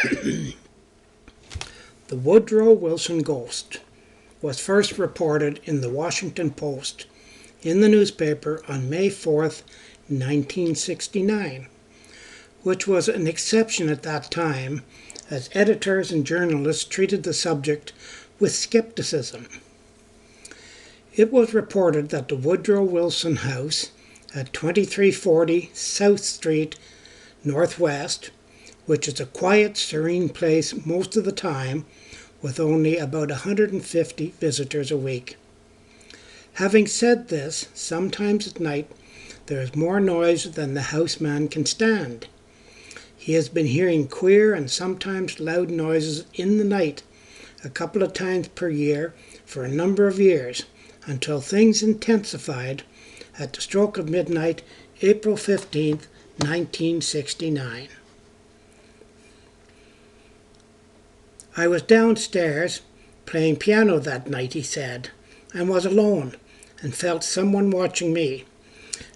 The Woodrow Wilson Ghost was first reported in the Washington Post in the newspaper on May 4th, 1969, which was an exception at that time, as editors and journalists treated the subject with skepticism. It was reported that the Woodrow Wilson house at 2340 South Street, Northwest, which is a quiet, serene place most of the time, with only about 150 visitors a week. Having said this, sometimes at night there is more noise than the houseman can stand. He has been hearing queer and sometimes loud noises in the night a couple of times per year for a number of years, until things intensified at the stroke of midnight, April 15th, 1969. I was downstairs playing piano that night, he said, and was alone and felt someone watching me.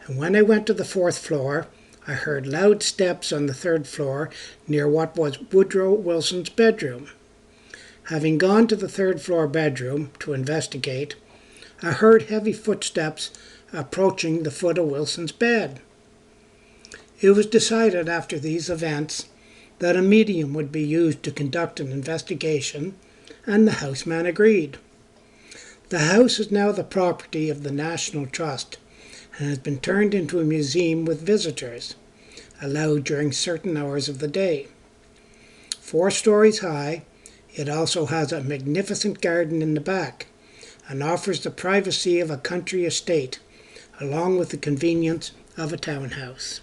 And when I went to the 4th floor, I heard loud steps on the 3rd floor near what was Woodrow Wilson's bedroom. Having gone to the 3rd floor bedroom to investigate, I heard heavy footsteps approaching the foot of Wilson's bed. It was decided after these events that a medium would be used to conduct an investigation, and the houseman agreed. The house is now the property of the National Trust and has been turned into a museum with visitors, allowed during certain hours of the day. 4 stories high, it also has a magnificent garden in the back and offers the privacy of a country estate, along with the convenience of a townhouse.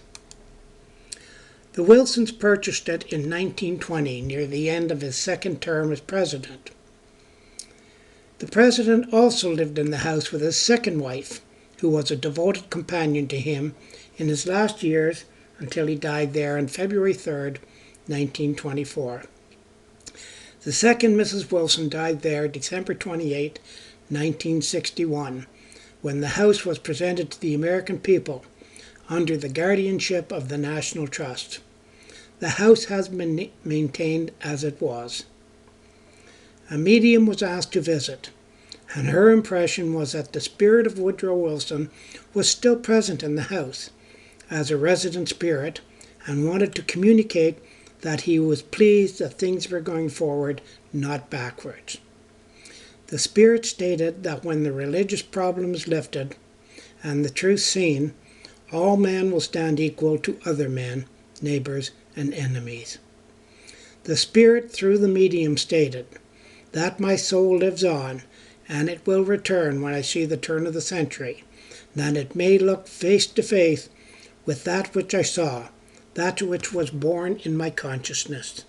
The Wilsons purchased it in 1920, near the end of his 2nd term as president. The president also lived in the house with his 2nd wife, who was a devoted companion to him in his last years until he died there on February 3rd, 1924. The 2nd Mrs. Wilson died there December 28, 1961, when the house was presented to the American people under the guardianship of the National Trust. The house has been maintained as it was. A medium was asked to visit, and her impression was that the spirit of Woodrow Wilson was still present in the house as a resident spirit, and wanted to communicate that he was pleased that things were going forward, not backwards. The spirit stated that when the religious problem is lifted and the truth seen, all men will stand equal to other men, neighbors, and enemies. The spirit through the medium stated, "That my soul lives on, and it will return when I see the turn of the century, that it may look face to face with that which I saw, that which was born in my consciousness."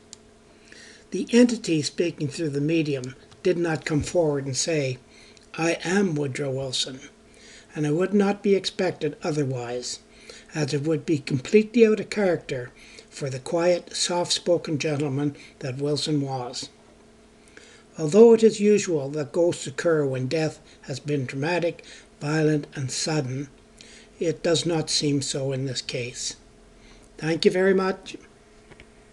The entity speaking through the medium did not come forward and say, "I am Woodrow Wilson," and it would not be expected otherwise, as it would be completely out of character for the quiet, soft-spoken gentleman that Wilson was. Although it is usual that ghosts occur when death has been dramatic, violent, and sudden, it does not seem so in this case. Thank you very much.